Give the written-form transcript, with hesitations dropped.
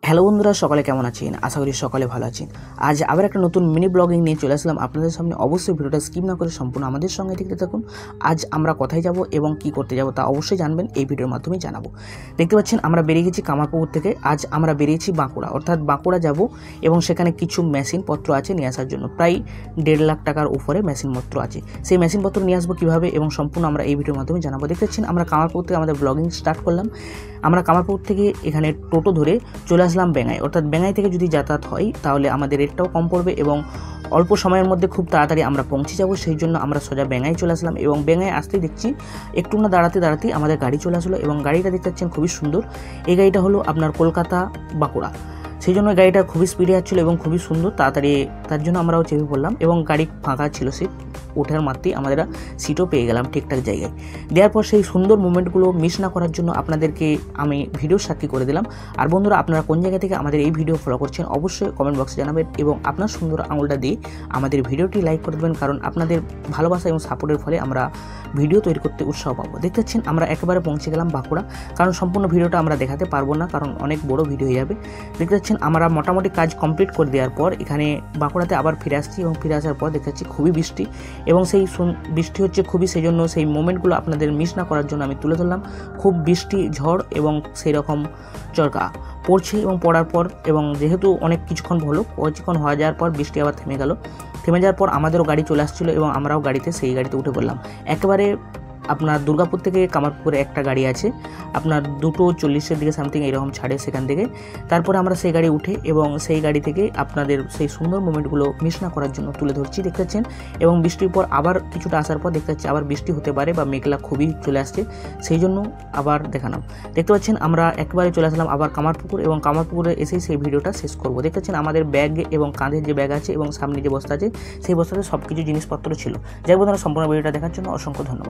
Hello বন্ধুরা, সকালে কেমন আছেন? আশা করি সকালে ভালো আছেন। আজ আবার একটা নতুন মিনি ব্লগিং নিয়ে চলে আসলাম আপনাদের সামনে। অবশ্যই ভিডিওটা স্কিপ না করে সম্পূর্ণ আমাদের সঙ্গে দেখতে থাকুন। আজ আমরা কোথায় যাব এবং কি করতে যাব তা অবশ্যই জানবেন, এই ভিডিওর মাধ্যমে জানাবো। দেখতে পাচ্ছেন আমরা বেরিয়ে গেছি কামারপুকুর থেকে। আজ আমরা বেরিয়েছি বাঁকুড়া, অর্থাৎ বাঁকুড়া যাব এবং সেখানে কিছু মেশিনপত্র আছে নিয়ে আসার জন্য। প্রায় 1.5 লাখ টাকার উপরে মেশিনপত্র আছে। সেই মেশিনপত্র নিয়ে আসবো কীভাবে এবং সম্পূর্ণ আমরা এই ভিডিওর মাধ্যমে জানাবো। দেখতে পাচ্ছেন আমরা কামারপুকুর থেকে আমাদের ব্লগিং স্টার্ট করলাম। আমরা কামারপুকুর থেকে এখানে টোটো ধরে চলে আসলাম বেঙ্গাই, অর্থাৎ বেঙ্গাই থেকে যদি যাতায়াত হয় তাহলে আমাদের রেটটাও কম পড়বে এবং অল্প সময়ের মধ্যে খুব তাড়াতাড়ি আমরা পৌঁছে যাব। সেই জন্য আমরা সোজা বেঙ্গাই চলে আসলাম এবং বেঙ্গাই আসতেই দেখছি একটু না দাঁড়াতেই আমাদের গাড়ি চলে আসলো এবং গাড়িটা দেখতে পাচ্ছেন খুবই সুন্দর। এই গাড়িটা হলো আপনার কলকাতা বাঁকুড়া, সেই জন্য গাড়িটা খুবই স্পিডে যাচ্ছিলো এবং খুবই সুন্দর। তাড়াতাড়ি তার জন্য আমরাও চেপে পড়লাম এবং গাড়ি ফাঁকা ছিল, সিট ওঠার মাত্রই আমরা সিটও পেয়ে গেলাম ঠিকঠাক জায়গায়। দেওয়ার পর সেই সুন্দর মুমেন্টগুলো মিস না করার জন্য আপনাদেরকে আমি ভিডিওর সাক্ষী করে দিলাম। আর বন্ধুরা, আপনারা কোন জায়গা থেকে আমাদের এই ভিডিও ফলো করছেন অবশ্যই কমেন্ট বক্সে জানাবেন এবং আপনার সুন্দর আঙুলটা দিয়ে আমাদের ভিডিওটি লাইক করে দেবেন, কারণ আপনাদের ভালোবাসা এবং সাপোর্টের ফলে আমরা ভিডিও তৈরি করতে উৎসাহ পাবো। দেখতে পাচ্ছেন আমরা একেবারে পৌঁছে গেলাম বাঁকুড়া, কারণ সম্পূর্ণ ভিডিওটা আমরা দেখাতে পারবো না, কারণ অনেক বড় ভিডিও হয়ে যাবে। দেখতে পাচ্ছেন আমরা মোটামুটি কাজ কমপ্লিট করে দেওয়ার পর এখানে বাঁকুড়াতে আবার ফিরে আসছি এবং ফিরে আসার পর দেখতে পাচ্ছি খুবই বৃষ্টি এবং সেই বৃষ্টি হচ্ছে খুবই, সেই জন্য সেই মোমেন্টগুলো আপনাদের মিস না করার জন্য আমি তুলে ধরলাম। খুব বৃষ্টি, ঝড় এবং সেই রকম চরকা পড়ছে এবং পড়ার পর এবং যেহেতু অনেক কিছুক্ষণ হয়ে যাওয়ার পর বৃষ্টি আবার থেমে যাওয়ার পর আমাদেরও গাড়ি চলে আসছিলো এবং আমরাও সেই গাড়িতে উঠে পড়লাম। একেবারে আপনার দুর্গাপুর থেকে কামারপুকুরে একটা গাড়ি আছে, আপনার 2:40-এর দিকে সামথিং এরকম ছাড়ে সেখান থেকে। তারপরে আমরা সেই গাড়ি উঠে এবং সেই গাড়ি থেকে আপনাদের সেই সুন্দর মোমেন্টগুলো মিস না করার জন্য তুলে ধরছি। দেখতে পাচ্ছেন এবং বৃষ্টির পর আবার কিছুটা আসার পর দেখতে পাচ্ছি আবার বৃষ্টি হতে পারে বা মেঘলা খুবই চলে আসছে, সেই জন্য আবার দেখালাম। দেখতে পাচ্ছেন আমরা একেবারে চলে আসলাম আবার কামারপুকুর এবং কামারপুকুরে এসেই সেই ভিডিওটা শেষ করব। দেখতে পাচ্ছেন আমাদের ব্যাগ এবং কাঁধের যে ব্যাগ আছে এবং সামনে যে বস্তা আছে সেই বস্তাতে সব কিছু জিনিসপত্র ছিল। যাই বন্ধুরা, সম্পূর্ণ ভিডিওটা দেখার জন্য অসংখ্য ধন্যবাদ।